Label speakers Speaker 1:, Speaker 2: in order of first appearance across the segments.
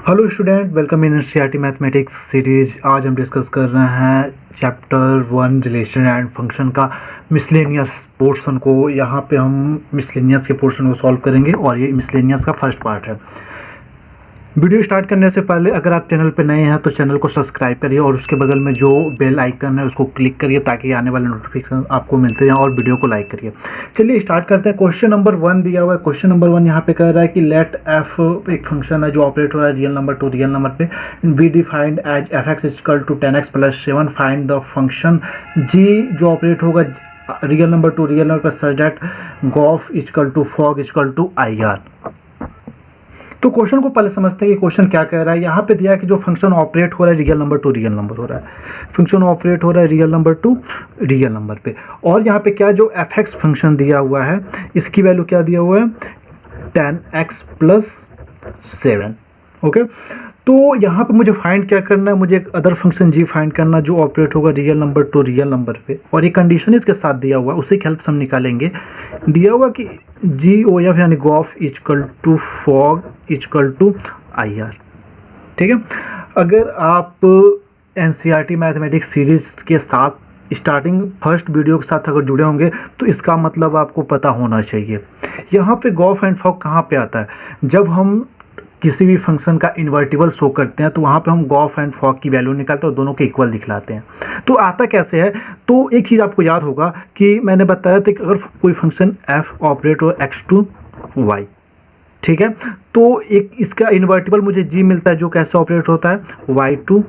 Speaker 1: Hello student, welcome in NCERT mathematics series. आज हम discuss कर रहे हैं चैप्टर 1 रिलेशन एंड फंक्शन का मिसलेनियस पोर्शन को। यहाँ पे हम मिसलेनियस के पोर्शन को सॉल्व करेंगे और ये मिसलेनियस का फर्स्ट पार्ट है। वीडियो स्टार्ट करने से पहले अगर आप चैनल पर नए हैं तो चैनल को सब्सक्राइब करिए और उसके बगल में जो बेल आइकन है उसको क्लिक करिए ताकि आने वाले नोटिफिकेशन आपको मिलते जाएं, और वीडियो को लाइक करिए। चलिए स्टार्ट करते हैं। क्वेश्चन नंबर 1 दिया हुआ है। क्वेश्चन नंबर 1 यहाँ पे कह रहा है कि लेट एफ एक फंक्शन है जो ऑपरेट हो रहा है real number to real number पे, be defined as f x equal to 10x + 7। Find the function g जो ऑपरेट होगा real number to real number पर such that gof equal to fog equal to I R. तो question को पहले समझते हैं कि क्वेश्चन क्या कह रहा है। यहाँ पे दिया है कि जो फंक्शन ऑपरेट हो रहा है real number to real number हो रहा है, फंक्शन ऑपरेट हो रहा है real number to real number पे। और यहाँ पे क्या जो एफ एक्स फंक्शन दिया हुआ है इसकी वैल्यू क्या दिया हुआ है 10x + 7। ओके, तो यहाँ पे मुझे फाइंड क्या करना है, मुझे एक अदर फंक्शन जी फाइंड करना जो ऑपरेट होगा real number to real number पे, और ये कंडीशन इसके साथ दिया हुआ है, उसी की हेल्प से हम निकालेंगे। दिया हुआ कि जी ओ एफ यानी gof equal to fog equal to I R. ठीक है, अगर आप एनसीईआरटी मैथमेटिक्स सीरीज के साथ स्टार्टिंग फर्स्ट वीडियो के साथ अगर जुड़े होंगे तो इसका मतलब आपको पता होना चाहिए। यहाँ पे गॉफ एंड फॉग कहाँ पे आता है, जब हम किसी भी फंक्शन का इन्वर्टिबल शो करते हैं तो वहाँ पे हम गॉफ एंड फॉग की वैल्यू निकालते हैं और दोनों के इक्वल दिखलाते हैं। तो आता कैसे है, तो एक चीज़ आपको याद होगा कि मैंने बताया था कि अगर कोई फंक्शन एफ ऑपरेट हो x टू y, ठीक है, तो एक इसका इन्वर्टिबल मुझे जी मिलता है जो कैसे ऑपरेट होता है y टू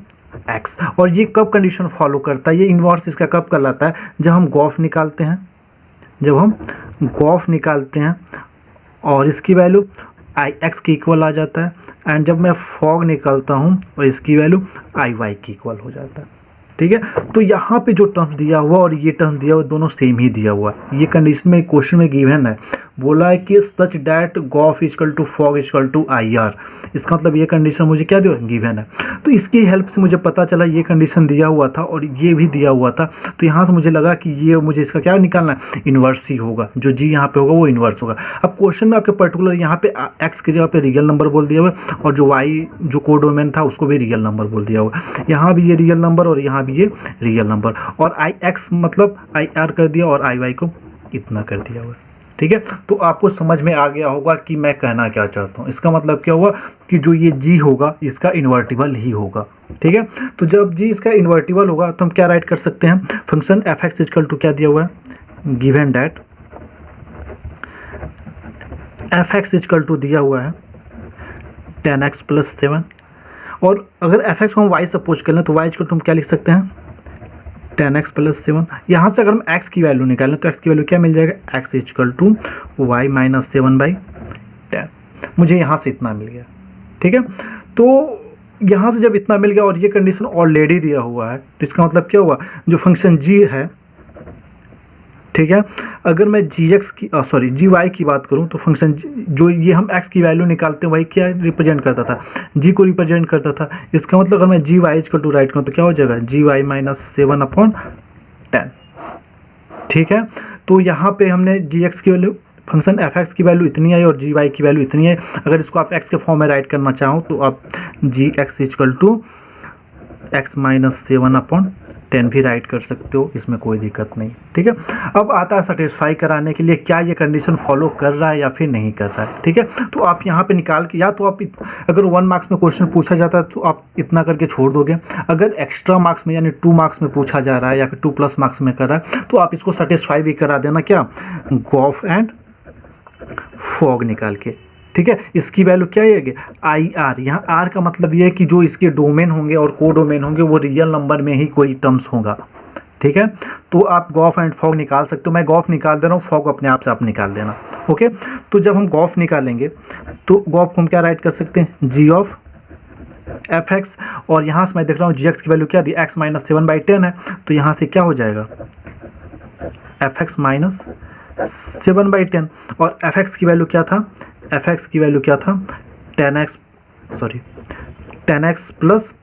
Speaker 1: x। और ये कब कंडीशन फॉलो करता है, ये इन्वर्स इसका कब कहलाता है, जब हम गॉफ निकालते हैं, जब हम गॉफ निकालते हैं और इसकी वैल्यू आई एक्स की इक्वल आ जाता है, एंड जब मैं फॉग निकालता हूँ और इसकी वैल्यू आई वाई की इक्वल हो जाता है। ठीक है, तो यहाँ पे जो टर्म्स दिया हुआ और ये टर्म्स दिया हुआ दोनों सेम ही दिया हुआ है। ये कंडीशन में क्वेश्चन में गिवन है, बोला है कि such that gof equal to fog equal to I R. इसका मतलब ये कंडीशन मुझे क्या दिया गिवन है, तो इसकी हेल्प से मुझे पता चला ये कंडीशन दिया हुआ था और ये भी दिया हुआ था। तो यहाँ से मुझे लगा कि ये मुझे इसका क्या निकालना है, इन्वर्स ही होगा, जो जी यहाँ पे होगा वो इन्वर्स होगा। अब क्वेश्चन में आपके पर्टिकुलर यहाँ पे एक्स की जगह पे रियल नंबर बोल दिया हुआ और जो वाई जो कोडोमेन था उसको भी रियल नंबर बोल दिया हुआ। यहाँ भी ये रियल नंबर और यहाँ भी ये रियल नंबर, और आई एक्स मतलब आई आर कर दिया और आई वाई को इतना कर दिया हुआ। ठीक है, तो आपको समझ में आ गया होगा कि मैं कहना क्या चाहता हूँ। इसका मतलब क्या हुआ कि जो ये जी होगा इसका इन्वर्टिबल ही होगा। ठीक है, तो जब जी इसका इन्वर्टिबल होगा तो हम क्या राइट कर सकते हैं, function f x equal to क्या दिया हुआ है, given that f x equal to दिया हुआ है 10x + 7। और अगर एफ एक्स को हम वाई सपोज कर लें तो वाई इक्वल टू हम क्या लिख सकते हैं 10x + 7। यहाँ से अगर हम x की वैल्यू निकालें तो x की वैल्यू क्या मिल जाएगा, x इक्वल टू y - 7/10। मुझे यहाँ से इतना मिल गया। ठीक है, तो यहाँ से जब इतना मिल गया और ये कंडीशन ऑलरेडी दिया हुआ है तो इसका मतलब क्या हुआ, जो फंक्शन g है, ठीक है, अगर मैं जी वाई की बात करूं तो फंक्शन जो ये हम x की वैल्यू निकालते हैं वही क्या रिप्रेजेंट करता था, g को रिप्रेजेंट करता था। इसका मतलब अगर मैं जी वाई इक्वल टू राइट करूँ तो क्या हो जाएगा, GY - 7/10। ठीक है, तो यहाँ पे हमने जी एक्स की वैल्यू, फंक्शन एफ एक्स की वैल्यू इतनी आई और जी वाई की वैल्यू इतनी है। अगर इसको आप x के फॉर्म में राइट करना चाहो तो आप GX इक्वल टू x - 7/10 भी राइट कर सकते हो, इसमें कोई दिक्कत नहीं। ठीक है, अब आता है सेटिस्फाई कराने के लिए क्या ये कंडीशन फॉलो कर रहा है या फिर नहीं कर रहा है। ठीक है, तो आप यहाँ पे निकाल के, या तो आप अगर 1 मार्क्स में क्वेश्चन पूछा जाता है तो आप इतना करके छोड़ दोगे, अगर एक्स्ट्रा मार्क्स में यानी 2 मार्क्स में पूछा जा रहा है या फिर 2+ मार्क्स में कर रहा है तो आप इसको सेटिस्फाई भी करा देना, क्या, गॉफ एंड फॉग निकाल के। ठीक है, इसकी वैल्यू क्या है आई आर। यहाँ आर का मतलब ये है कि जो इसके डोमेन होंगे और कोडोमेन होंगे वो रियल नंबर में ही कोई टर्म्स होगा। ठीक है, तो आप गॉफ एंड फॉग निकाल सकते हो। मैं गॉफ निकाल दे रहा हूँ, फॉग अपने आप से आप निकाल देना। ओके, तो जब हम गॉफ निकालेंगे तो गॉफ को हम क्या राइट कर सकते हैं, जी ऑफ एफ एक्स, और यहाँ से मैं देख रहा हूँ जी एक्स की वैल्यू क्या दी, x - 7/10 है, तो यहाँ से क्या हो जाएगा एफ एक्स - 7/10, और एफ एक्स की वैल्यू क्या था, एफ एक्स की वैल्यू क्या था 10x +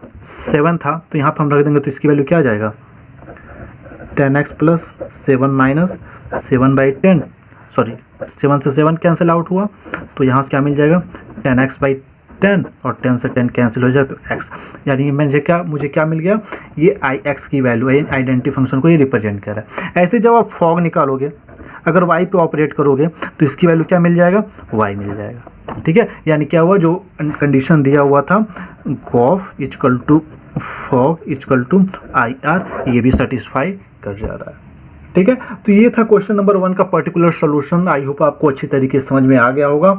Speaker 1: 7 था, तो यहाँ पर हम रख देंगे तो इसकी वैल्यू क्या आ जाएगा 10x + 7 - 7/10। 7 से 7 कैंसिल आउट हुआ तो यहाँ से क्या मिल जाएगा 10x 10 और 10 से 10 कैंसिल हो जाए तो x, यानी मुझे क्या मिल गया, ये आई एक्स की वैल्यू है, आइडेंटिटी फंक्शन को ये रिप्रेजेंट कर रहा है। ऐसे जब आप फॉग निकालोगे, अगर y पे ऑपरेट करोगे तो इसकी वैल्यू क्या मिल जाएगा, y मिल जाएगा। ठीक है, यानी क्या हुआ, जो कंडीशन दिया हुआ था gof equal to fog equal to I R, ये भी सेटिस्फाई कर जा रहा है। ठीक है, तो ये था क्वेश्चन नंबर 1 का पर्टिकुलर सॉल्यूशन। आई होप आपको अच्छी तरीके से समझ में आ गया होगा।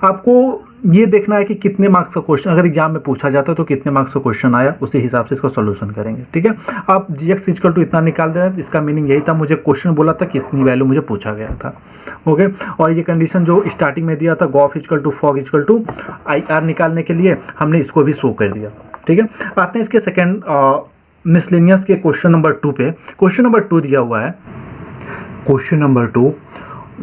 Speaker 1: आपको ये देखना है कि कितने मार्क्स का क्वेश्चन, अगर एग्जाम में पूछा जाता है तो कितने मार्क्स का क्वेश्चन आया, उसी हिसाब से इसका सॉल्यूशन करेंगे। ठीक है, आप जीएक्स इक्वल टू इतना निकाल दे रहे हैं, इसका मीनिंग यही था, मुझे क्वेश्चन बोला था कि इतनी वैल्यू मुझे पूछा गया था। ओके, और ये कंडीशन जो स्टार्टिंग में दिया था gof equal to fog equal to I R निकालने के लिए, हमने इसको भी शो कर दिया। ठीक है, आते हैं इसके सेकेंड मिसलेनियस के क्वेश्चन नंबर 2 पे। क्वेश्चन नंबर 2 दिया हुआ है, question number 2,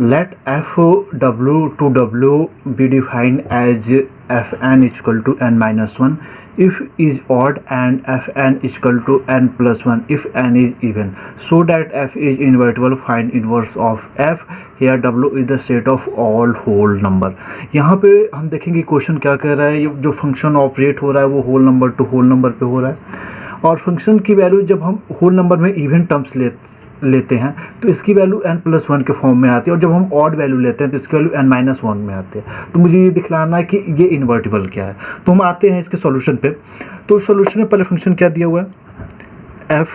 Speaker 1: let f w to w be defined as fn equal to n minus 1 if is odd and fn equal to n plus 1 if n is even, so that f is invertible, find inverse of f, here w is the set of all whole number। यहाँ पे हम देखेंगे question क्या कह रहा है, ये जो फंक्शन ऑपरेट हो रहा है वो whole number to whole number पे हो रहा है, और फंक्शन की वैल्यू जब हम होल नंबर में इवन टर्म्स लेते हैं तो इसकी वैल्यू n+1 के फॉर्म में आती है, और जब हम ऑड वैल्यू लेते हैं तो इसकी वैल्यू n-1 में आती है। तो मुझे ये दिखलाना है कि ये इन्वर्टिबल क्या है। तो हम आते हैं इसके सॉल्यूशन पे। तो सॉल्यूशन में पहले फंक्शन क्या दिया हुआ है, f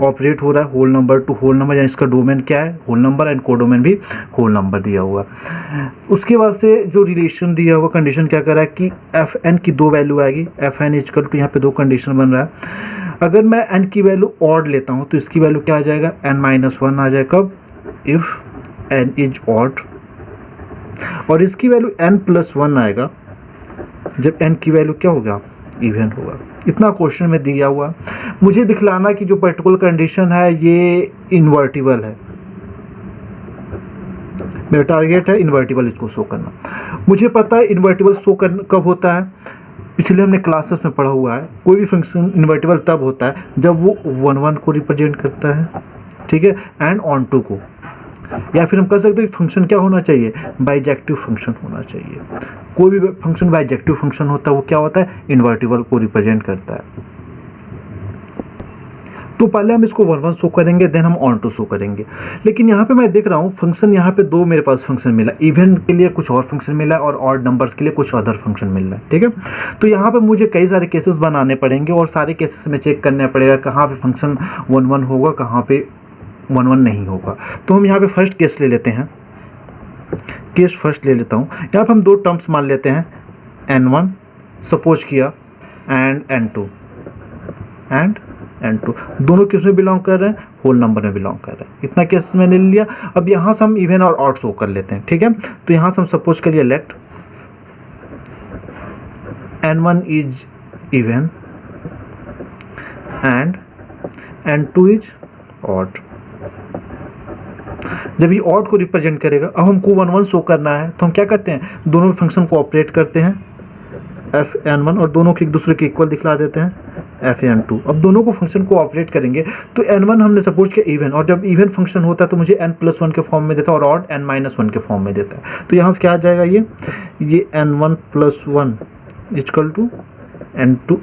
Speaker 1: ऑपरेट हो रहा है whole number to whole number, यानी इसका डोमेन क्या है, होल नंबर, एंड कोडोमेन भी होल नंबर दिया हुआ है। उसके बाद से जो रिलेशन दिया हुआ, कंडीशन क्या कर रहा है कि fn की 2 वैल्यू आएगी, fn इक्वल टू, यहाँ पे 2 कंडीशन बन रहा है। अगर मैं n की वैल्यू ऑड लेता हूं तो इसकी वैल्यू क्या आ जाएगा, n-1 आ जाएगा। कब, इफ n इज ऑड, और इसकी वैल्यू n+1 आएगा जब n की वैल्यू क्या होगा, इवन होगा। इतना क्वेश्चन में दिया हुआ। मुझे दिखलाना कि जो पर्टिकुलर कंडीशन है ये इन्वर्टिबल है, मेरा टारगेट है इन्वर्टिबल इसको शो करना। मुझे पता है इन्वर्टिबल शो करना कब होता है, पिछले हमने क्लासेस में पढ़ा हुआ है, कोई भी फंक्शन इन्वर्टिबल तब होता है जब वो 1 को रिप्रेजेंट करता है, ठीक है, एंड ऑन टू को, या फिर हम कह सकते हैं फंक्शन क्या होना चाहिए, बाइजेक्टिव फंक्शन होना चाहिए। कोई भी फंक्शन बाइजेक्टिव फंक्शन होता है वो क्या होता है, इन्वर्टिबल को रिप्रेजेंट करता है। तो पहले हम इसको 1 शो करेंगे, देन हम ऑन टू शो करेंगे। लेकिन यहाँ पे मैं देख रहा हूँ फंक्शन, यहाँ पे 2 मेरे पास फंक्शन मिला, इवन के लिए कुछ और फंक्शन मिला है और ऑड नंबर्स के लिए कुछ अदर फंक्शन मिल रहा है। ठीक है, तो यहाँ पे मुझे कई सारे केसेस बनाने पड़ेंगे और सारे केसेस में चेक करना पड़ेगा कहाँ पे फंक्शन 1 होगा, कहाँ पे 1 नहीं होगा। तो हम यहाँ पे फर्स्ट केस ले लेते हैं, केस फर्स्ट ले लेता हूँ। यहाँ पे हम 2 टर्म्स मान लेते हैं, n1 सपोज किया एंड n2, एंड n2 दोनों किस में बिलोंग कर रहे हैं, होल नंबर में बिलोंग कर रहे हैं। इतना केस मैंने ले लिया। अब यहाँ से हम इवन और ऑड शो कर लेते हैं। ठीक है, तो यहाँ से हम सपोज करिए let n1 is even and n2 is odd. जब ये ऑड को रिप्रेजेंट करेगा, अब हमको 1 शो करना है, तो हम क्या करते हैं, दोनों फंक्शन को ऑपरेट करते हैं fn1 और दोनों के एक दूसरे के इक्वल दिखला देते हैं fn2। अब दोनों को फंक्शन को ऑपरेट करेंगे तो n1 हमने सपोज किया इवन, और जब इवन फंक्शन होता है तो मुझे n+1 के फॉर्म में देता है और ऑड n-1 के फॉर्म में देता है। तो यहाँ से क्या आ जाएगा, ये n1+1 इक्वल टू n2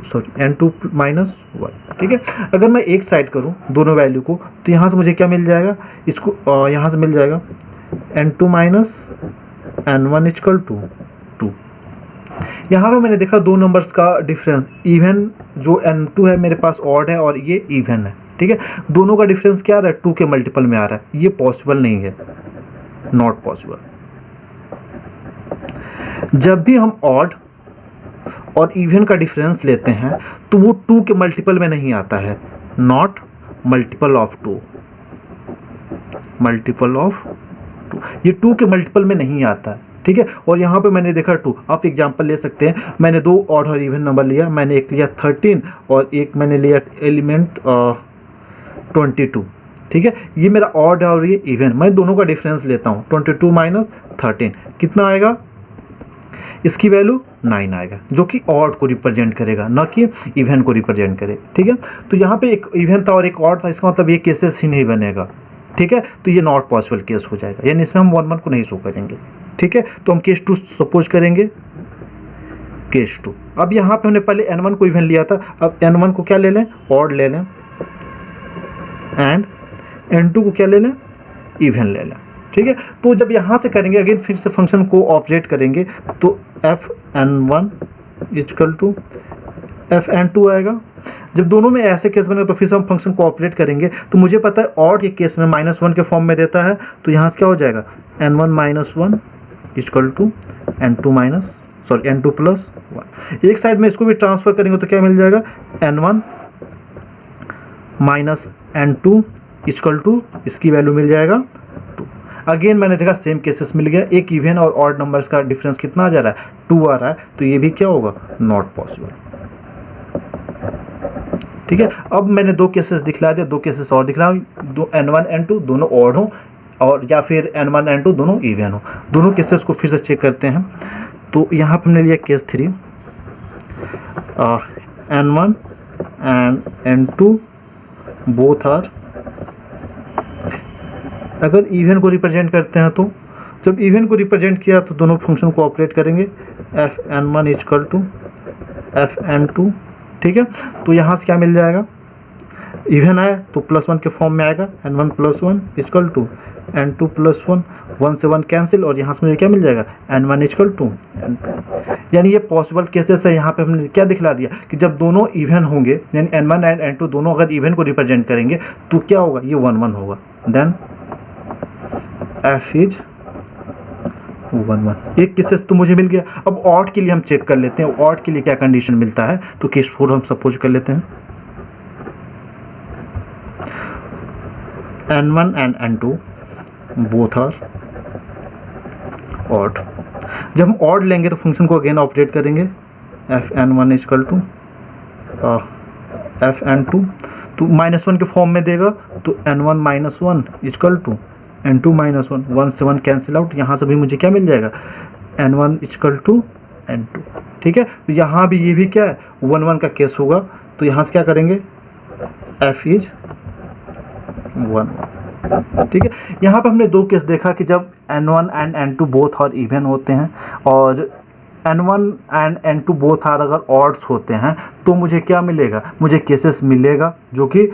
Speaker 1: -1। ठीक है, अगर मैं एक साइड करूँ दोनों वैल्यू को तो यहाँ से मुझे क्या मिल जाएगा, इसको यहाँ से मिल जाएगा n2 - n1 इक्वल टू 2। यहाँ पे मैंने देखा 2 नंबर्स का डिफरेंस, इवन जो n2 है मेरे पास ऑड है और ये इवन है। ठीक है, दोनों का डिफरेंस क्या आ रहा है, 2 के मल्टीपल में आ रहा है। ये पॉसिबल नहीं है, नॉट पॉसिबल। जब भी हम ऑड और इवन का डिफरेंस लेते हैं तो वो 2 के मल्टीपल में नहीं आता है, not multiple of 2, multiple of 2, ये 2 के मल्टीपल में नहीं आता है। ठीक है, और यहाँ पे मैंने देखा 2। आप एग्जांपल ले सकते हैं, मैंने 2 ऑड और इवन नंबर लिया, मैंने एक लिया 13 और एक मैंने लिया एलिमेंट 22। ठीक है, ये मेरा ऑड है और ये इवन, मैं दोनों का डिफरेंस लेता हूँ, 22 - 13 कितना आएगा, इसकी वैल्यू 9 आएगा, जो कि ऑड को रिप्रेजेंट करेगा, ना कि इवन को रिप्रेजेंट करे। ठीक है, तो यहाँ पे एक इवन था और एक ऑड था, इसका मतलब ये केसेस ही नहीं बनेगा। ठीक है, तो ये नॉट पॉसिबल केस हो जाएगा, यानी इसमें हम 1 को नहीं शो करेंगे। ठीक है, तो हम केस 2 सपोज करेंगे, केस 2। अब यहाँ पे हमने पहले n1 को इवन लिया था, अब n1 को क्या ले लें, ऑड ले लें, एंड n2 को क्या ले लें, इवन ले लें। ठीक है, तो जब यहाँ से करेंगे अगेन फिर से फंक्शन को ऑपरेट करेंगे तो fn1 इक्वल टू fn2 आएगा। जब दोनों में ऐसे केस बने तो फिर से हम फंक्शन को ऑपरेट करेंगे, तो मुझे पता है ऑड के केस में -1 के फॉर्म में देता है, तो यहाँ से क्या हो जाएगा, n1 minus 1 equal to n2 plus 1। एक साइड में इसको भी ट्रांसफर करेंगे तो क्या मिल जाएगा, n1 minus n2 equal to इसकी वैल्यू मिल जाएगा 2। अगेन मैंने देखा सेम केसेस मिल गया, एक इवन और ऑड नंबर्स का डिफरेंस कितना आ जा रहा है, 2 आ रहा है, तो ये भी क्या होगा, नॉट पॉसिबल। ठीक है, अब मैंने 2 केसेस दिखला दिया, 2 केसेस और दिखला, दो n1 n2 दोनों ऑड हो और या फिर n1 n2 दोनों इवन हो। दोनों केसेस को फिर से चेक करते हैं। तो यहाँ पर हमने लिया case 3, n1 and n2 both are, अगर इवन को रिप्रेजेंट करते हैं तो जब इवन को रिप्रेजेंट किया तो दोनों फंक्शन को ऑपरेट करेंगे, fn1 इक्वल टू fn2। ठीक है, तो यहाँ से क्या मिल जाएगा, इवन है तो +1 के फॉर्म में आएगा, n1 plus 1 equal to n2 plus 1, 1 से 1 कैंसिल और यहाँ से मुझे क्या मिल जाएगा, n1 इक्वल टू n2। यानी ये पॉसिबल केसेस है। यहाँ पे हमने क्या दिखला दिया कि जब दोनों इवन होंगे, यानी n1 एंड n2 दोनों अगर इवन को रिप्रेजेंट करेंगे तो क्या होगा, ये 1 1 होगा, देन f इज 1 1। एक केसेस तो मुझे मिल गया। अब ऑड के लिए हम चेक कर लेते हैं, ऑड के लिए क्या कंडीशन मिलता है, तो केस 4 हम सपोज कर लेते हैं, n1 and n2 both are odd. जब हम ऑड लेंगे तो फंक्शन को अगेन ऑपरेट करेंगे, fn1 इक्वल टू fn2, तो -1 के फॉर्म में देगा तो n1 minus 1 equal to n2 minus 1, 1 से 1 कैंसिल आउट, यहाँ से भी मुझे क्या मिल जाएगा, n1 इक्वल टू n2। ठीक है, तो यहाँ भी ये भी क्या है, 1 1 का केस होगा, तो यहाँ से क्या करेंगे, f इज 1 1। ठीक है, यहाँ पर हमने 2 केस देखा कि जब n1 एंड n2 बोथ और इवन होते हैं और n1 and n2 both are अगर ऑड्स होते हैं तो मुझे क्या मिलेगा, मुझे केसेस मिलेगा जो कि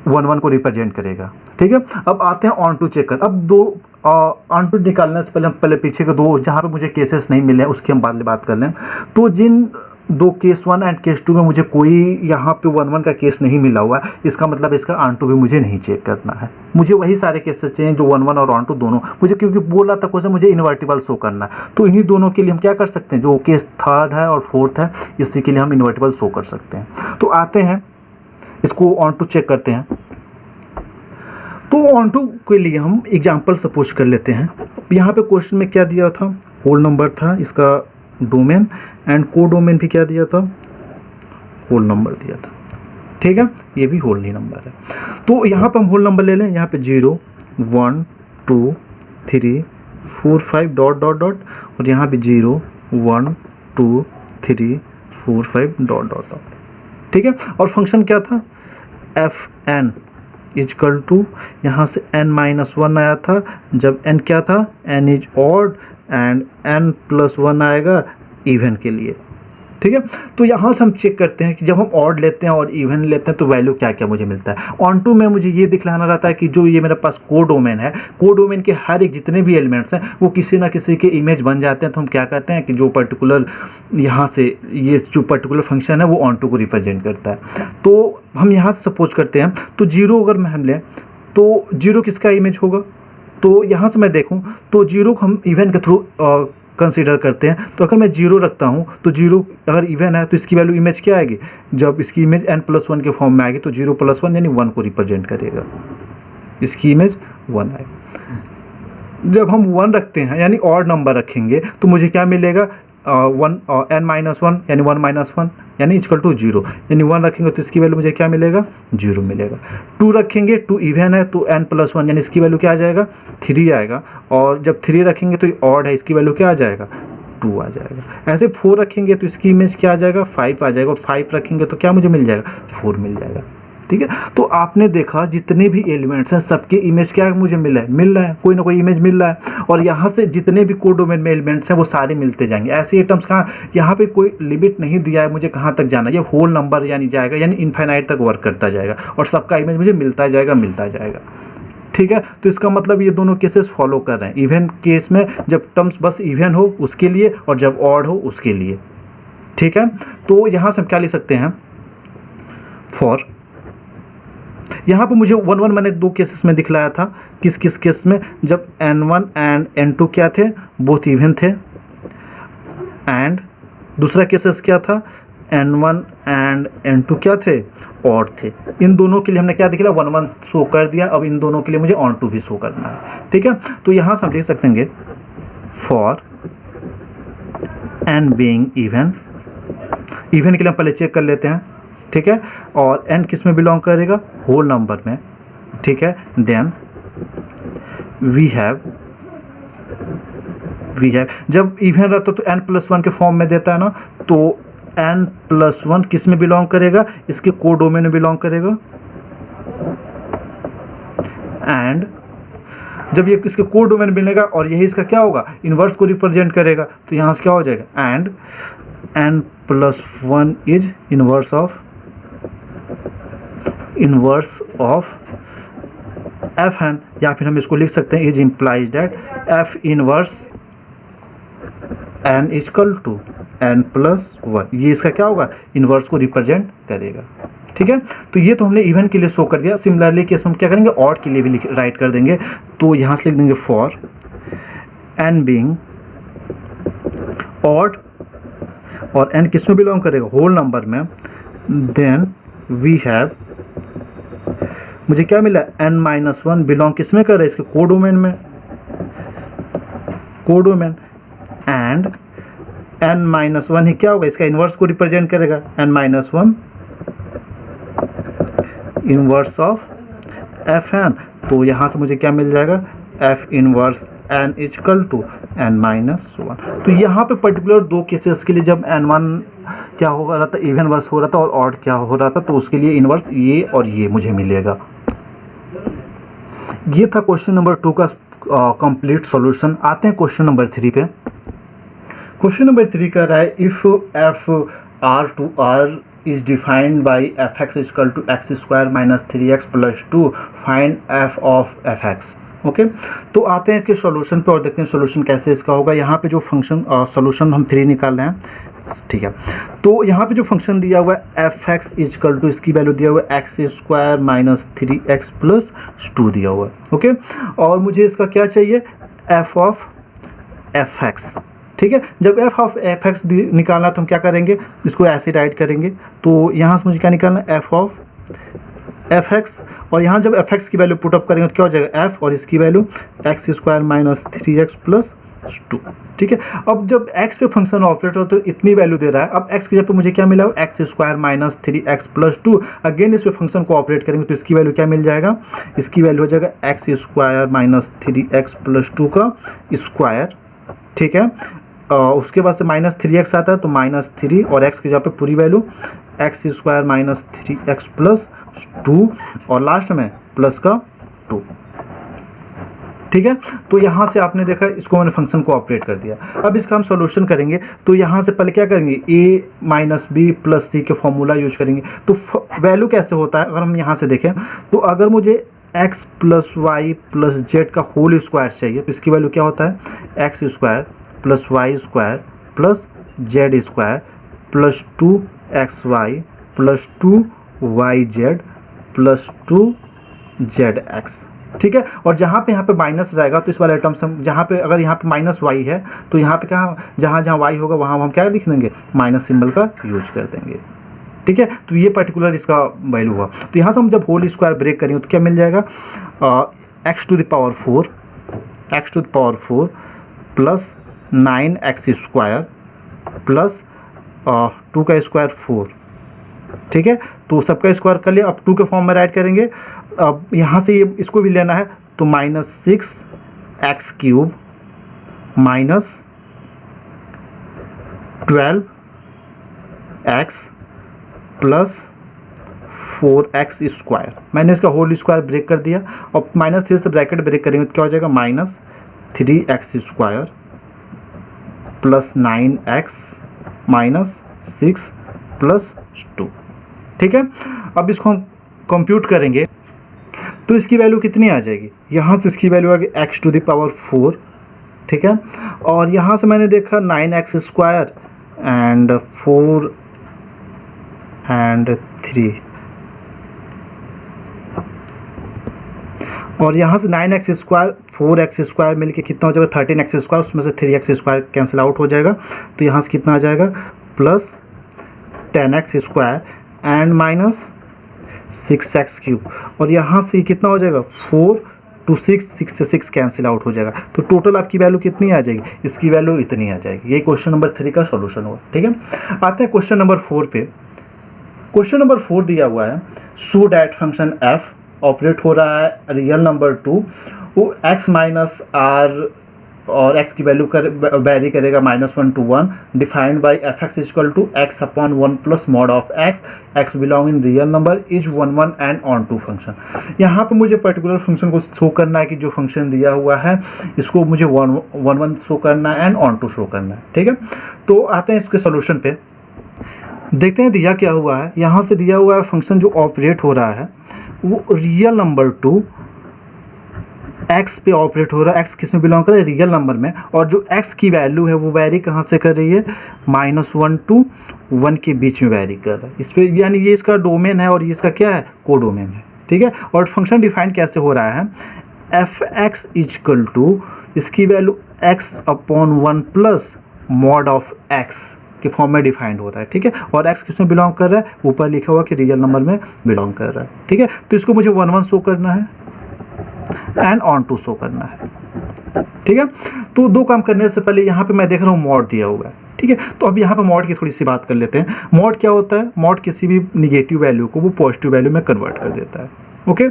Speaker 1: 1 1 को रिप्रेजेंट करेगा। ठीक है, अब आते हैं ऑन टू चेक कर। अब 2 ऑन टू निकालने से पहले हम पीछे के 2 जहाँ पे मुझे केसेस नहीं मिले उसकी हम बात कर लें। तो जिन 2 केस 1 एंड केस 2 में मुझे कोई यहाँ पे 1 1 का केस नहीं मिला हुआ है, इसका मतलब इसका ऑन टू भी मुझे नहीं चेक करना है, मुझे वही सारे केसेस चाहिए जो 1 1 और ऑन टू दोनों मुझे, क्योंकि बोला था क्वेश्चन मुझे इन्वर्टिबल शो करना है, तो इन्हीं दोनों के लिए हम क्या कर सकते हैं, जो केस 3rd है और 4th है इसी के लिए हम इन्वर्टिबल शो कर सकते हैं। तो आते हैं इसको ऑन टू चेक करते हैं। तो ऑन टू के लिए हम एग्जाम्पल सपोज कर लेते हैं। यहाँ पे क्वेश्चन में क्या दिया था, होल नंबर था, इसका डोमेन एंड को डोमेन भी क्या दिया था, होल नंबर दिया था। ठीक है, ये भी होल नंबर है। तो यहाँ पे हम होल नंबर ले लें, यहाँ पे 0 1 2 3 4 5 डॉट डॉट डॉट, और यहाँ पे 0 1 2 3 4 5 डॉट डॉट डॉट। ठीक है, और फंक्शन क्या था, fn इक्वल टू, यहाँ से n माइनस 1 आया था, जब n क्या था, n is odd and n plus 1 आएगा इवन के लिए। ठीक है, तो यहाँ से हम चेक करते हैं कि जब हम ऑड लेते हैं और इवन लेते हैं तो वैल्यू क्या क्या मुझे मिलता है। ऑन टू में मुझे ये दिखलाना रहता है कि जो ये मेरे पास को डोमेन है, को डोमेन के हर एक जितने भी एलिमेंट्स हैं वो किसी ना किसी के इमेज बन जाते हैं। तो हम क्या कहते हैं कि जो पर्टिकुलर यहाँ से ये जो पर्टिकुलर फंक्शन है वो ऑन टू को रिप्रेजेंट करता है। तो हम यहाँ से सपोज करते हैं, तो 0 अगर हम लें तो 0 किसका इमेज होगा, तो यहाँ से मैं देखूँ तो 0 को हम इवन के थ्रू कंसीडर करते हैं। तो अगर मैं 0 रखता हूँ तो 0 अगर इवन है तो इसकी वैल्यू इमेज क्या आएगी, जब इसकी इमेज n प्लस 1 के फॉर्म में आएगी तो 0 प्लस 1 यानी 1 को रिप्रेजेंट करेगा, इसकी इमेज 1 आएगी। जब हम 1 रखते हैं यानी ऑड नंबर रखेंगे तो मुझे क्या मिलेगा, n माइनस 1 यानी 1 माइनस 1 यानी इक्वल टू 0, यानी 1 रखेंगे तो इसकी वैल्यू मुझे क्या मिलेगा, 0 मिलेगा। 2 रखेंगे, 2 इवन है तो n प्लस 1 यानी इसकी वैल्यू क्या आ जाएगा, 3 आएगा, और जब 3 रखेंगे तो ऑड है, इसकी वैल्यू क्या आ जाएगा, 2 आ जाएगा। ऐसे 4 रखेंगे तो इसकी इमेज क्या आ जाएगा, 5 आ जाएगा, और 5 रखेंगे तो क्या मुझे मिल जाएगा, 4 मिल जाएगा। ठीक है। तो आपने देखा जितने भी एलिमेंट्स हैं सबके इमेज क्या मुझे मिल रहा है, कोई ना कोई इमेज मिल रहा है, और यहाँ से जितने भी कोडोमेन में एलिमेंट्स हैं वो सारे मिलते जाएंगे। ऐसे ये टर्म्स कहाँ, यहाँ पे कोई लिमिट नहीं दिया है मुझे कहाँ तक जाना, ये होल नंबर यानी जाएगा, यानी इनफाइनाइट तक वर्क करता जाएगा और सबका इमेज मुझे मिलता जाएगा। ठीक है, तो इसका मतलब ये दोनों केसेस फॉलो कर रहे हैं। इवन केस में जब टर्म्स बस इवन हो उसके लिए और जब ऑड हो उसके लिए। ठीक है, तो यहाँ से हम क्या लिख सकते हैं, फॉर, यहाँ पे मुझे 1 1 मैंने 2 केसेस में दिखलाया था। किस किस केस में, जब n1 एंड n2 क्या थे, बोथ इवन थे, एंड दूसरा केसेस क्या था, n1 एंड n2 क्या थे, ऑड थे। इन दोनों के लिए हमने क्या दिखला, 1 1 शो कर दिया। अब इन दोनों के लिए मुझे ऑन टू भी शो करना है। ठीक है, तो यहाँ से हम लिख सकते हैं for n being even, even के लिए हम पहले चेक कर लेते हैं। ठीक है, और n किस में बिलोंग करेगा, होल नंबर में। ठीक है, देन वी हैव जब इवन रहता तो n+1 के फॉर्म में देता है ना, तो n+1 किस में बिलोंग करेगा, इसके कोडोमेन में बिलोंग करेगा। एंड जब ये इसके कोडोमेन मिलेगा और यही इसका क्या होगा, इन्वर्स को रिप्रेजेंट करेगा, तो यहाँ से क्या हो जाएगा, and n+1 is inverse of fn, या फिर हम इसको लिख सकते हैं is implies that f inverse n equal to n+1, ये इसका क्या होगा, इनवर्स को रिप्रेजेंट करेगा। ठीक है, तो ये तो हमने इवन के लिए शो कर दिया। सिमिलरली केस हम क्या करेंगे, ऑड के लिए भी राइट कर देंगे। तो यहाँ से लिख देंगे फॉर n बीइंग ऑड, और n किस में बिलोंग करेगा, होल नंबर में। देन वी हैव, मुझे क्या मिला, n-1 बिलोंग किस में कर रहा है, इसके कोडोमेन में, कोडोमेन। एंड n-1 ही क्या होगा, इसका इन्वर्स को रिप्रेजेंट करेगा, n-1 इन्वर्स ऑफ fn। तो यहाँ से मुझे क्या मिल जाएगा, f inverse n equal to n-1। तो यहाँ पे पर्टिकुलर 2 केसेस के लिए जब n1 क्या हो रहा था, इवन वर्स हो रहा था, और ऑड क्या हो रहा था, तो उसके लिए इनवर्स ये और ये मुझे मिलेगा। ये था क्वेश्चन नंबर 2 का कंप्लीट सॉल्यूशन। आते हैं क्वेश्चन नंबर 3 पे। क्वेश्चन नंबर 3 कह रहा है if f r to r is defined by fx equal to x square minus 3x plus 2 find f of fx। Okay, तो आते हैं इसके सॉल्यूशन पे और देखते हैं सॉल्यूशन कैसे इसका होगा। यहाँ पे जो फंक्शन सॉल्यूशन हम 3 निकाल रहे हैं। ठीक है, तो यहाँ पे जो फंक्शन दिया हुआ है fx इक्वल टू, इसकी वैल्यू दिया हुआ है x square minus 3x plus 2 दिया हुआ है। ओके, और मुझे इसका क्या चाहिए, f ऑफ fx। ठीक है, जब f ऑफ fx निकालना तो हम क्या करेंगे, इसको ऐसे राइट करेंगे। तो यहाँ से मुझे क्या निकालना, f ऑफ fx, और यहाँ जब fx की वैल्यू पुटअप करेंगे तो क्या हो जाएगा, f और इसकी value x square minus 3x plus 2। ठीक है, अब जब x पे फंक्शन ऑपरेट हो तो इतनी वैल्यू दे रहा है। अब x की जगह पे मुझे क्या मिला, x square minus 3x plus 2। Again इस पे फंक्शन को ऑपरेट करेंगे तो इसकी वैल्यू क्या मिल जाएगा, इसकी वैल्यू हो जाएगा x square minus 3x plus 2 का स्क्वायर। ठीक है, उसके बाद से माइनस 3x आता है तो माइनस 3, और x की जगह पे पूरी value x square minus 3x plus 2, और लास्ट में प्लस का 2। ठीक है, तो यहाँ से आपने देखा इसको मैंने फंक्शन को ऑपरेट कर दिया। अब इसका हम सॉल्यूशन करेंगे तो यहाँ से पहले क्या करेंगे, a माइनस बी प्लस सी के फॉर्मूला यूज करेंगे। तो वैल्यू कैसे होता है, अगर हम यहाँ से देखें तो अगर मुझे x plus y plus z का होल स्क्वायर चाहिए तो इसकी वैल्यू क्या होता है, x square plus y square plus z square plus 2xy plus 2yz plus 2zx। ठीक है, और जहाँ पे यहाँ पे माइनस रहेगा तो इस वाले टर्म से जहाँ पे अगर यहाँ पे माइनस वाई है तो यहाँ पे क्या, जहाँ जहाँ वाई होगा वहाँ हम क्या लिख देंगे, माइनस सिंबल का यूज कर देंगे। ठीक है, तो ये पर्टिकुलर इसका वैल्यू हुआ। तो यहाँ से हम जब होल स्क्वायर ब्रेक करेंगे तो क्या मिल जाएगा, x to the power 4 plus 9x square plus 2 का स्क्वायर 4। ठीक है, तो सबका स्क्वायर कर लिया। अब 2 के फॉर्म में राइट करेंगे। अब यहाँ से ये इसको भी लेना है तो minus 6x cube minus 12x plus 4x²। मैंने इसका होल स्क्वायर ब्रेक कर दिया और -3 से ब्रैकेट ब्रेक करेंगे तो क्या हो जाएगा, -3x² plus 9x minus 6 plus 2। ठीक है, अब इसको हम कंप्यूट करेंगे तो इसकी वैल्यू कितनी आ जाएगी, यहाँ से इसकी वैल्यू आ गई x⁴। ठीक है, और यहाँ से मैंने देखा 9x² एंड 4 एंड 3, और यहाँ से 9x² 4x² मिलके कितना हो जाएगा 13x², उसमें से 3x² कैंसिल आउट हो जाएगा तो यहाँ से कितना आ जाएगा plus 10x² and minus 6x3, और यहाँ से कितना हो जाएगा 4 to 6, 6 से 6 कैंसिल आउट हो जाएगा तो टोटल आपकी वैल्यू कितनी आ जाएगी, इसकी वैल्यू इतनी आ जाएगी। ये क्वेश्चन नंबर 3 का सॉल्यूशन हुआ। ठीक है, आते हैं क्वेश्चन नंबर 4 पे। क्वेश्चन नंबर 4 दिया हुआ है, so that function f operate हो रहा है रियल नंबर 2, वो x माइनस r और x की वैल्यू वेरी करेगा -1 to 1, defined by f(x) equal to x/1 plus mod of x belong in real number is 1 1 and onto function. यहाँ पे मुझे पर्टिकुलर फंक्शन को शो करना है कि जो फंक्शन दिया हुआ है इसको मुझे 1 1 शो करना है एंड ऑन टू शो करना है। ठीक है, तो आते हैं इसके सोल्यूशन पे, देखते हैं दिया क्या हुआ है। यहाँ से दिया हुआ है फंक्शन जो ऑपरेट हो रहा है वो रियल नंबर 2 x पे ऑपरेट हो रहा है। x किस में बिलोंग कर रहा है, रियल नंबर में, और जो x की वैल्यू है वो वैरी कहाँ से कर रही है, -1 to 1 के बीच में वैरी कर रहा है। इस पे यानी ये इसका डोमेन है और ये इसका क्या है, कोडोमेन है। ठीक है, और फंक्शन डिफाइन कैसे हो रहा है, f(x) इक्वल टू इसकी value x/1 plus mod of x के फॉर्म में डिफाइंड हो रहा है। ठीक है, और x किस में बिलोंग कर रहा है, ऊपर लिखा हुआ कि रियल नंबर में बिलोंग कर रहा है। ठीक है, तो इसको मुझे 1 1 शो करना है एंड ऑन टू शो करना है। ठीक है, तो दो काम करने से पहले यहाँ पे मैं देख रहा हूँ मॉड दिया हुआ है। ठीक है, तो अब यहाँ पे मॉड की थोड़ी सी बात कर लेते हैं। मॉड क्या होता है, मॉड किसी भी निगेटिव वैल्यू को वो पॉजिटिव वैल्यू में कन्वर्ट कर देता है। ओके,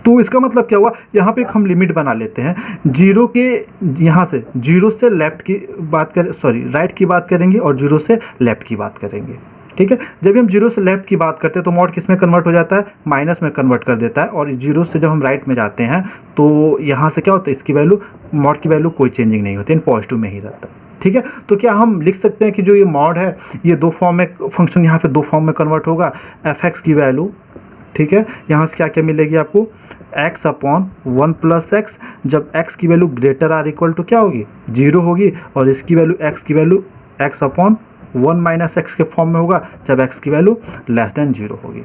Speaker 1: तो इसका मतलब क्या हुआ, यहाँ पे एक हम लिमिट बना लेते हैं जीरो के, यहाँ से जीरो से लेफ्ट की बात कर राइट की बात करेंगे और जीरो से लेफ्ट की बात करेंगे। ठीक है, जब हम जीरो से लेफ्ट की बात करते हैं तो मॉड किस में कन्वर्ट हो जाता है, माइनस में कन्वर्ट कर देता है, और जीरो से जब हम राइट में जाते हैं तो यहाँ से क्या होता है, इसकी वैल्यू मॉड की वैल्यू कोई चेंजिंग नहीं होती, पॉजिटिव में ही रहता है। ठीक है, तो क्या हम लिख सकते हैं कि जो ये मॉड है ये दो फॉर्म में, फंक्शन यहाँ पे दो फॉर्म में कन्वर्ट होगा, f(x) की वैल्यू, ठीक है, यहाँ से क्या क्या मिलेगी आपको, x/1 प्लस x, जब x की value greater or equal to क्या होगी, 0 होगी, और इसकी वैल्यू x की वैल्यू x/1 माइनस x के फॉर्म में होगा जब x की वैल्यू लेस देन 0 होगी।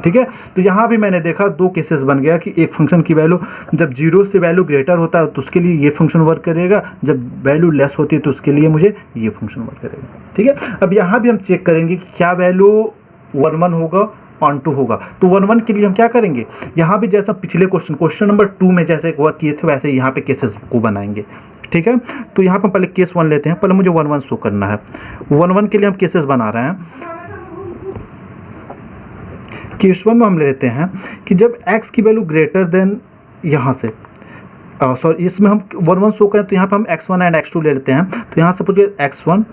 Speaker 1: ठीक है, तो यहाँ भी मैंने देखा दो केसेस बन गया कि एक फंक्शन की वैल्यू जब 0 से वैल्यू ग्रेटर होता है तो उसके लिए ये फंक्शन वर्क करेगा, जब वैल्यू लेस होती है तो उसके लिए मुझे ये फंक्शन वर्क करेगा। ठीक है, अब यहाँ भी हम चेक करेंगे कि क्या वैल्यू 1 1 होगा, ऑन टू होगा, तो 1 1 के लिए हम क्या करेंगे, यहाँ भी जैसा पिछले क्वेश्चन नंबर 2 में जैसे वर्क किए थे वैसे यहाँ पे केसेस को बनाएंगे। ठीक है, तो यहाँ पर पहले केस 1 लेते हैं, पहले मुझे 1 1 शो करना है। 1 1 के लिए हम केसेस बना रहे हैं। केस 1 में हम लेते हैं कि जब x की वैल्यू ग्रेटर देन, यहाँ से सॉरी इसमें हम 1 1 शो करें तो यहाँ पर हम x1 एंड x2 ले लेते हैं। तो यहाँ से पूछिए x1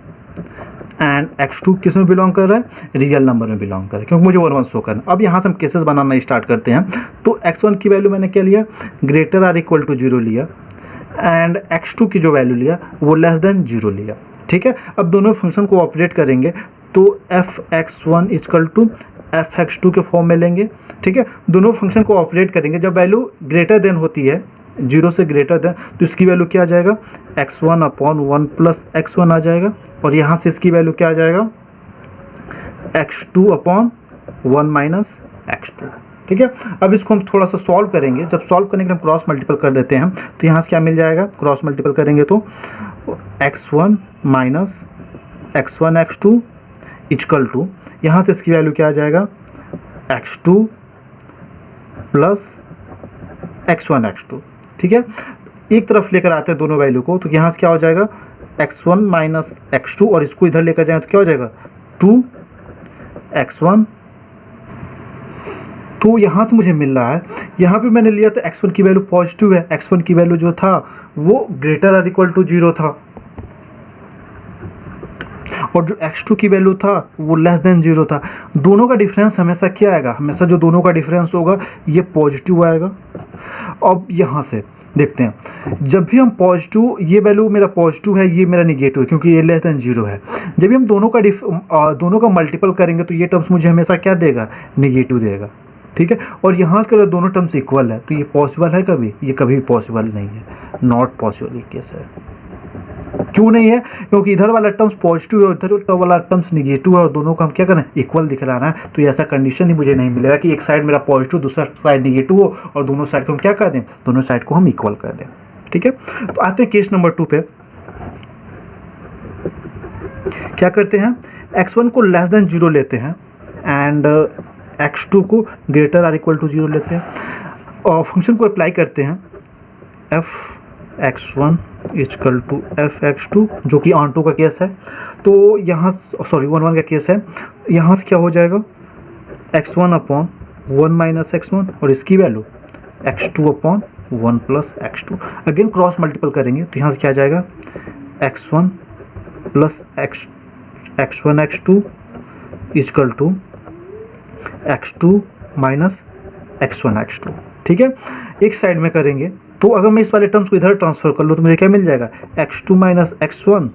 Speaker 1: एंड x2 किस में बिलोंग कर रहा है, रियल नंबर में बिलोंग कर रहा है, क्योंकि मुझे 1 1 शो करना। अब यहाँ से हम केसेस बनाना स्टार्ट करते हैं। तो x1 की वैल्यू मैंने क्या लिया, ग्रेटर आर इक्वल टू 0 लिया, एंड x2 की जो वैल्यू लिया वो लेस देन 0 लिया। ठीक है, अब दोनों फंक्शन को ऑपरेट करेंगे तो f(x1) इक्वल टू f(x2) के फॉर्म में लेंगे। ठीक है, दोनों फंक्शन को ऑपरेट करेंगे, जब वैल्यू ग्रेटर देन होती है 0 से ग्रेटर देन, तो इसकी वैल्यू क्या आ जाएगा, x1/1 प्लस x1 आ जाएगा, और यहाँ से इसकी वैल्यू क्या आ जाएगा, x2/1 माइनस x2। ठीक है, अब इसको हम थोड़ा सा सॉल्व करेंगे। जब सॉल्व करने के लिए हम क्रॉस मल्टीपल कर देते हैं तो यहाँ से क्या मिल जाएगा, क्रॉस मल्टीपल करेंगे तो x1 minus x1 x2 equal to, यहाँ से इसकी वैल्यू क्या आ जाएगा, x2 प्लस x1 x2। ठीक है, एक तरफ लेकर आते हैं दोनों वैल्यू को, तो यहाँ से क्या हो जाएगा, x1 माइनस x2, और इसको इधर लेकर जाएं तो क्या हो जाएगा, 2x1। तो यहाँ से मुझे मिल रहा है, यहाँ पे मैंने लिया था x1 की वैल्यू पॉजिटिव है, x1 की वैल्यू जो था वो ग्रेटर आर इक्वल टू 0 था, और जो x2 की वैल्यू था वो लेस देन 0 था। दोनों का डिफरेंस हमेशा क्या आएगा, हमेशा जो दोनों का डिफरेंस होगा ये पॉजिटिव आएगा। अब यहाँ से देखते हैं, जब भी हम पॉजिटिव, ये वैल्यू मेरा पॉजिटिव है, ये मेरा निगेटिव है क्योंकि ये लेस देन 0 है। जब भी हम दोनों का मल्टीपल करेंगे तो ये टर्म्स मुझे हमेशा क्या देगा, निगेटिव देगा। ठीक है, और यहाँ से अगर दोनों टर्म्स इक्वल है तो ये पॉसिबल है कभी, ये कभी पॉसिबल नहीं है, नॉट पॉसिबल ये केस है। क्यों नहीं है, क्योंकि इधर वाला टर्म्स पॉजिटिव है, इधर वाला टर्म्स निगेटिव है और दोनों को हम क्या करना है, इक्वल दिखलाना है। तो ऐसा कंडीशन ही मुझे नहीं मिलेगा कि एक साइड मेरा पॉजिटिव दूसरा साइड निगेटिव हो और दोनों साइड को हम क्या कर दें, दोनों साइड को हम इक्वल कर दें। ठीक है, तो आते हैं केस नंबर 2 पे। क्या करते हैं, x1 को लेस देन 0 लेते हैं एंड x2 को ग्रेटर आर इक्वल टू 0 लेते हैं और फंक्शन को अप्लाई करते हैं f(x1) इक्वल टू f(x2) जो कि ऑन टू का केस है। तो यहाँ सॉरी 1 1 का केस है, यहाँ से क्या हो जाएगा, x1 अपॉन 1 माइनस x1 और इसकी value x2 upon 1 plus x2। Again cross multiple करेंगे तो यहाँ से क्या आ जाएगा, x1 plus x1 x2 equal to x2 minus x1 x2। ठीक है, एक साइड में करेंगे तो अगर मैं इस वाले टर्म्स को इधर ट्रांसफर कर लूँ तो मुझे क्या मिल जाएगा, x2 minus x1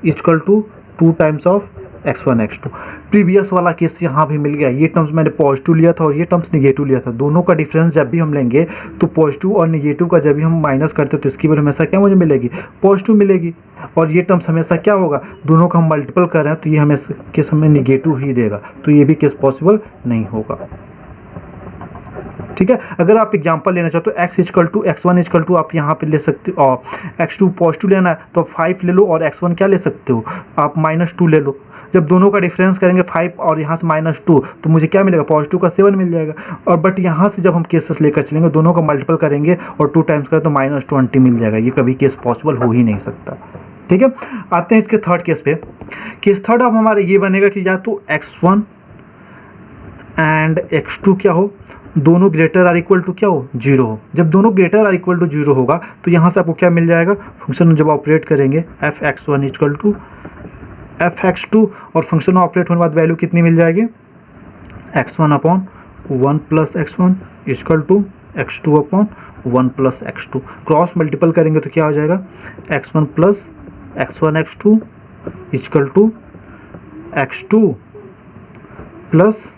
Speaker 1: equal to 2 times of x1 x2। Previous वाला केस यहाँ भी मिल गया, ये टर्म्स मैंने पॉजिटिव लिया था और ये टर्म्स निगेटिव लिया था। दोनों का डिफरेंस जब भी हम लेंगे तो पॉजिटिव और निगेटिव का जब भी हम माइनस करते तो इसकी वैल्यू हमेशा क्या मुझे मिलेगी, पॉजिटिव मिलेगी। और ये टर्म्स हमेशा क्या होगा, दोनों का हम मल्टीपल कर रहे हैं तो ये हमेशा केस हमें निगेटिव ही देगा, तो ये भी केस पॉसिबल नहीं होगा। ठीक है, अगर आप एग्जांपल लेना चाहते हो x equal to x1 equal to आप यहाँ पे ले सकते हो, और x2 पॉजिटिव लेना है तो 5 ले लो और x1 क्या ले सकते हो आप -2 ले लो। जब दोनों का डिफरेंस करेंगे 5 और यहाँ से -2 तो मुझे क्या मिलेगा, पॉजिटिव का 7 मिल जाएगा। और बट यहाँ से जब हम केसेस लेकर चलेंगे दोनों का मल्टीपल करेंगे और 2 टाइम्स करें तो -20 मिल जाएगा। ये कभी केस पॉसिबल हो ही नहीं सकता। ठीक है, आते हैं इसके थर्ड केस पे। केस थर्ड अब हमारा ये बनेगा कि या तो x1 एंड x2 क्या हो, दोनों ग्रेटर आर इक्वल टू क्या हो, 0 हो। जब दोनों ग्रेटर आर इक्वल टू 0 होगा तो यहाँ से आपको क्या मिल जाएगा, फंक्शन जब ऑपरेट करेंगे f(x1) इक्वल टू f(x2) और फंक्शन ऑपरेट होने के बाद वैल्यू कितनी मिल जाएगी, x1 upon 1 plus x1 equal to x2 upon 1 plus x2। Cross multiple करेंगे तो क्या हो जाएगा, x1 plus x1 x2 equal to x2 plus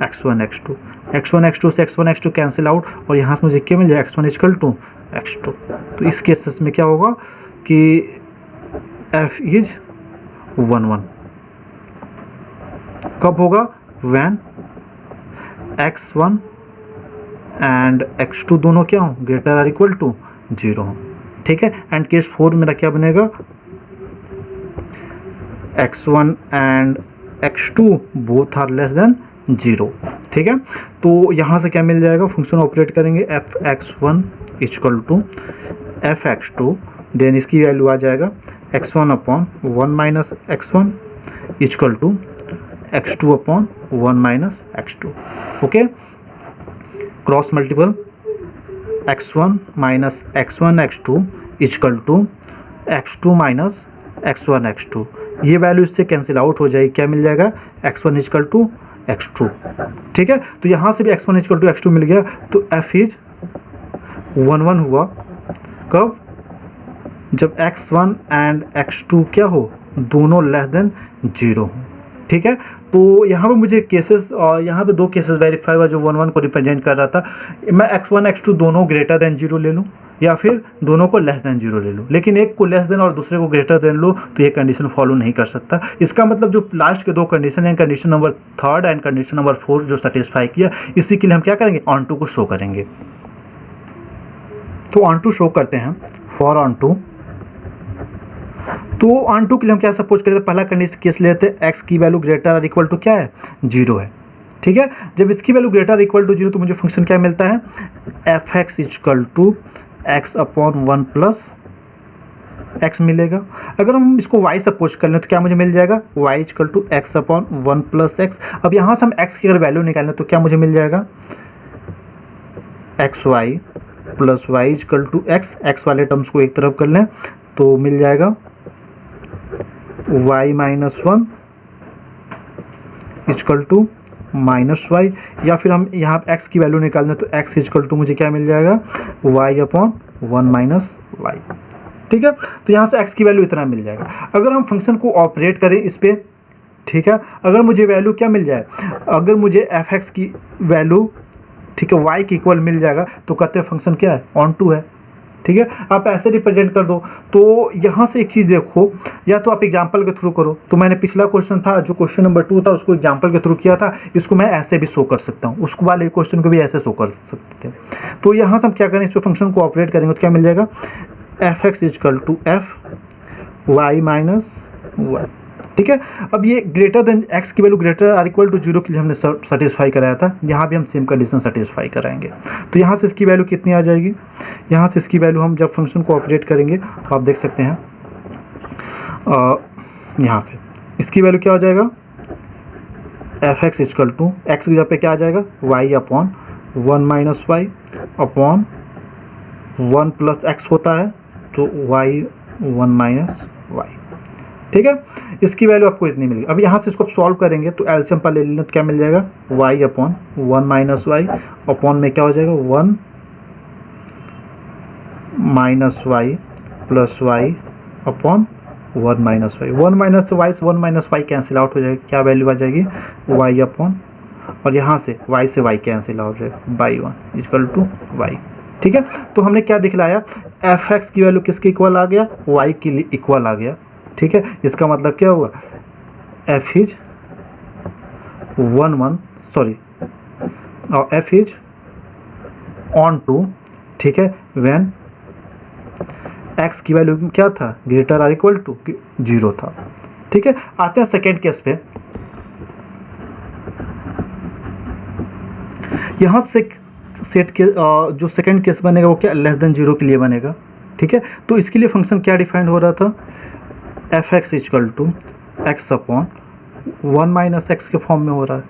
Speaker 1: x1 x2। x1 x2 से x1 x2 कैंसिल आउट और यहाँ से मुझे क्या मिल जाएगा, x1 इक्वल टू x2। तो इस केसेस में क्या होगा कि f इज 1 1। कब होगा, व्हेन x1 एंड x2 दोनों क्या हो, ग्रेटर आर इक्वल टू 0 हो। ठीक है, एंड केस 4 मेरा क्या बनेगा, x1 and x2 both are less than 0। ठीक है, तो यहाँ से क्या मिल जाएगा, फंक्शन ऑपरेट करेंगे f(x1) equal to f(x2), then इसकी वैल्यू आ जाएगा x1 upon 1 minus x1 equal to x2 upon 1 minus x2। Okay, cross multiple x1 minus x1 x2 equal to x2 minus x1 x2। ये value इससे cancel out हो जाएगी, क्या मिल जाएगा, x1 इक्वल टू x2। ठीक है, तो यहाँ से भी x1 इक्वल टू x2 मिल गया, तो f इज 1 1 हुआ। कब, जब x1 एंड x2 क्या हो, दोनों लेस देन 0 हो। ठीक है, तो यहाँ पे मुझे केसेस, और यहाँ पे 2 केसेस वेरीफाई हुआ जो 1 1 को रिप्रेजेंट कर रहा था। मैं x1 x2 दोनों ग्रेटर देन 0 ले लूँ या फिर दोनों को लेस देन 0 ले लूँ, लेकिन एक को लेस देन और दूसरे को ग्रेटर देन लो तो ये कंडीशन फॉलो नहीं कर सकता। इसका मतलब जो लास्ट के 2 कंडीशन हैं, condition number 3 and condition number 4 जो सेटिस्फाई किया, इसी के लिए हम क्या करेंगे, ऑन टू को शो करेंगे। तो ऑन टू शो करते हैं, फॉर ऑन टू। तो ऑन टू के लिए हम क्या सपोज करते हैं, पहला कंडीशन केस लेते हैं, x की value greater or equal to क्या है, 0 है। ठीक है, जब इसकी वैल्यू ग्रेटर इक्वल टू 0 तो मुझे फंक्शन क्या मिलता है, f(x) equal to x upon 1 plus x मिलेगा। अगर हम इसको y सपोज कर लें तो क्या मुझे मिल जाएगा, y equal to x upon 1 plus x। अब यहाँ से हम x की अगर वैल्यू निकालें तो क्या मुझे मिल जाएगा, xy plus y equal to x। x वाले टर्म्स को एक तरफ कर लें तो मिल जाएगा y minus one equal to minus y, या फिर हम यहाँ x की वैल्यू निकाल दें तो x इजकल टू मुझे क्या मिल जाएगा y upon one minus y. ठीक है, तो यहाँ से x की वैल्यू इतना मिल जाएगा। अगर हम फंक्शन को ऑपरेट करें इस पर, ठीक है, अगर मुझे वैल्यू क्या मिल जाए, अगर मुझे f(x) की वैल्यू, ठीक है, y के इक्वल मिल जाएगा तो कहते हैं फंक्शन क्या है, ऑन टू है। ठीक है, आप ऐसे रिप्रेजेंट कर दो। तो यहाँ से एक चीज़ देखो, या तो आप एग्जाम्पल के थ्रू करो। तो मैंने पिछला क्वेश्चन था जो क्वेश्चन नंबर 2 था उसको एग्जाम्पल के थ्रू किया था, इसको मैं ऐसे भी शो कर सकता हूँ, उसको वाले क्वेश्चन को भी ऐसे शो कर सकते थे। तो यहाँ से हम क्या करें, इस पर फंक्शन को ऑपरेट करेंगे तो क्या मिल जाएगा, f(x) is equal to f y minus y. ठीक है, अब ये ग्रेटर देन x की value greater or equal to 0 के लिए हमने सेटिस्फाई कराया था, यहाँ भी हम सेम कंडीशन सेटिस्फाई कराएंगे। तो यहाँ से इसकी वैल्यू कितनी आ जाएगी, यहाँ से इसकी वैल्यू हम जब फंक्शन को ऑपरेट करेंगे तो आप देख सकते हैं यहाँ से इसकी वैल्यू क्या हो जाएगा, f(x) इजकल टू एक्स की जगह पे क्या आ जाएगा, y upon one minus y upon one plus x होता है तो y वन माइनस वाई। ठीक है, इसकी वैल्यू आपको इतनी मिलेगी। अब यहाँ से इसको सॉल्व करेंगे तो एलसीएम पर ले लेना तो क्या मिल जाएगा, y upon one minus y upon में क्या हो जाएगा, one minus y plus y upon one minus y. One minus y से one minus y cancel out हो जाएगी, क्या वैल्यू आ जाएगी, y अपॉन, और यहाँ से y से y कैंसिल आउट हो जाएगा, by one equal to y. ठीक है, तो हमने क्या दिखलाया, f(x) की वैल्यू किसके इक्वल आ गया, y के लिए इक्वल आ गया। ठीक है, इसका मतलब क्या हुआ, f is f is on to, ठीक है, व्हेन x की वैल्यू क्या था, ग्रेटर आर इक्वल टू 0 था। ठीक है, आते हैं सेकेंड केस पे। यहाँ से सेट के जो सेकेंड केस बनेगा वो क्या, लेस देन 0 के लिए बनेगा। ठीक है, तो इसके लिए फंक्शन क्या डिफाइंड हो रहा था, f(x) is equal to x upon one minus x के फॉर्म में हो रहा है।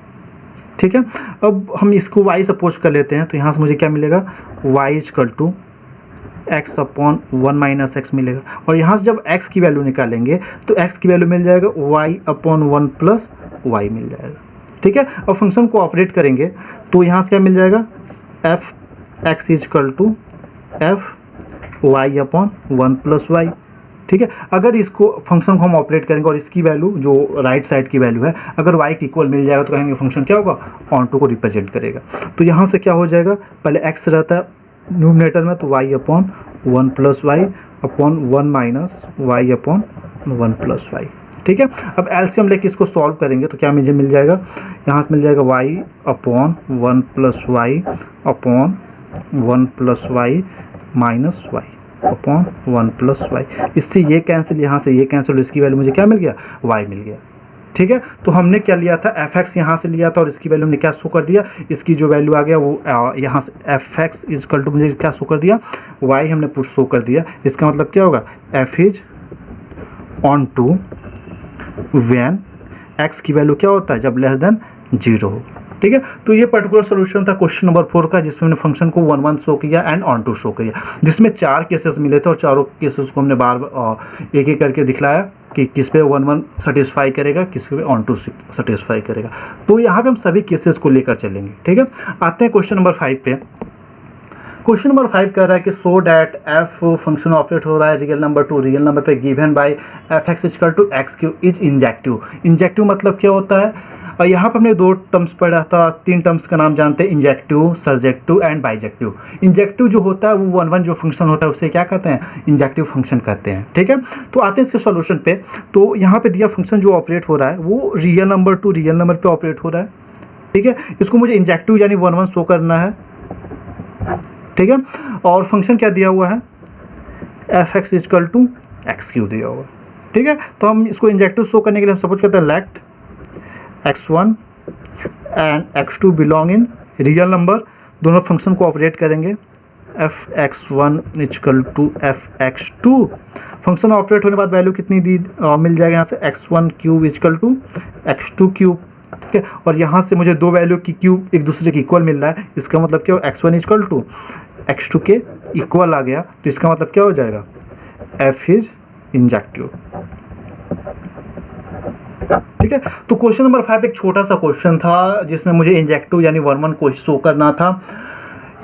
Speaker 1: ठीक है, अब हम इसको y सपोज कर लेते हैं तो यहाँ से मुझे क्या मिलेगा, y equal to x upon one minus x मिलेगा, और यहाँ से जब x की वैल्यू निकालेंगे तो x की वैल्यू मिल जाएगा y upon one plus y मिल जाएगा। ठीक है, अब फंक्शन को ऑपरेट करेंगे तो यहाँ से क्या मिल जाएगा, f(x) is equal to f y upon one plus y. ठीक है, अगर इसको फंक्शन को हम ऑपरेट करेंगे और इसकी वैल्यू जो राइट साइड की वैल्यू है अगर y की इक्वल मिल जाएगा तो कहेंगे फंक्शन क्या होगा, ऑन टू को रिप्रेजेंट करेगा। तो यहाँ से क्या हो जाएगा, पहले x रहता है न्यूमरेटर में तो y upon one plus y upon one minus y upon one plus y. ठीक है, अब एलसीएम लेके इसको सॉल्व करेंगे तो क्या मुझे मिल जाएगा, यहाँ से मिल जाएगा y upon one plus y upon one plus y minus y upon one plus y. इससे ये कैंसिल, यहाँ से ये कैंसिल, इसकी वैल्यू मुझे क्या मिल गया, y मिल गया। ठीक है, तो हमने क्या लिया था, f(x) यहाँ से लिया था और इसकी वैल्यू हमने क्या शो कर दिया, इसकी जो वैल्यू आ गया वो यहाँ से f(x) इजकल टू मुझे क्या शो कर दिया, y हमने पुट शो कर दिया। इसका मतलब क्या होगा, f is on two when x की वैल्यू क्या होता है, जब लेस देन 0 हो। ठीक है, तो ये पर्टिकुलर सोल्यूशन था क्वेश्चन नंबर 4 का, जिसमें हमने फंक्शन को 1 1 शो किया एंड ऑन टू शो किया, जिसमें 4 केसेस मिले थे और चारों केसेस को हमने बार एक एक करके दिखलाया कि किस पे 1 1 सेटिस्फाई करेगा, किस पे ऑन टू सेटिस्फाई करेगा। तो यहाँ पे हम सभी केसेस को लेकर चलेंगे। ठीक है, आते हैं क्वेश्चन नंबर 5 पे। क्वेश्चन नंबर 5 कह रहा है कि so that f function operate हो रहा है real number to real number पे given by f(x) equal to x³ is injective. Injective मतलब क्या होता है, और यहाँ पर हमने 2 टर्म्स पढ़ा था, 3 टर्म्स का नाम जानते हैं, injective, surjective and bijective. Injective जो होता है वो 1 1 जो फंक्शन होता है उसे क्या कहते हैं, इंजेक्टिव फंक्शन कहते हैं। ठीक है, तो आते हैं इसके सॉल्यूशन पे। तो यहाँ पे दिया फंक्शन जो ऑपरेट हो रहा है वो real number to real number पे ऑपरेट हो रहा है। ठीक है, इसको मुझे इंजेक्टिव यानी 1 1 शो करना है। ठीक है, और फंक्शन क्या दिया हुआ है, f(x) इक्वल टू x³ दिया हुआ। ठीक है, तो हम इसको इंजेक्टिव शो करने के लिए हम सपोज करते हैं let x1 and x2 belong in real number, दोनों फंक्शन को ऑपरेट करेंगे, f(x1) equal to f(x2), function operate होने के बाद वैल्यू कितनी दी मिल जाएगा, यहाँ से x1³ इक्वल टू x2³। ठीक है, और यहाँ से मुझे 2 वैल्यू की क्यूब एक दूसरे के इक्वल मिल रहा है, इसका मतलब क्या हो, x1 इक्वल टू x2 के इक्वल आ गया, तो इसका मतलब क्या हो जाएगा, f इज इंजेक्टिव। ठीक है। तो क्वेश्चन नंबर 5 एक छोटा सा क्वेश्चन था जिसमें मुझे इंजेक्टिव यानी वर्मन को शो करना था।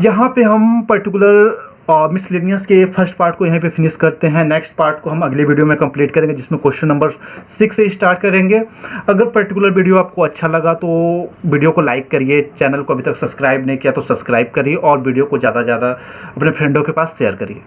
Speaker 1: यहाँ पे हम पर्टिकुलर मिसलेनियस के फर्स्ट पार्ट को यहाँ पे फिनिश करते हैं। नेक्स्ट पार्ट को हम अगले वीडियो में कंप्लीट करेंगे जिसमें क्वेश्चन नंबर 6 से स्टार्ट करेंगे। अगर पर्टिकुलर वीडियो आपको अच्छा लगा तो वीडियो को लाइक करिए, चैनल को अभी तक सब्सक्राइब नहीं किया तो सब्सक्राइब करिए और वीडियो को ज़्यादा से ज़्यादा अपने फ्रेंडों के पास शेयर करिए।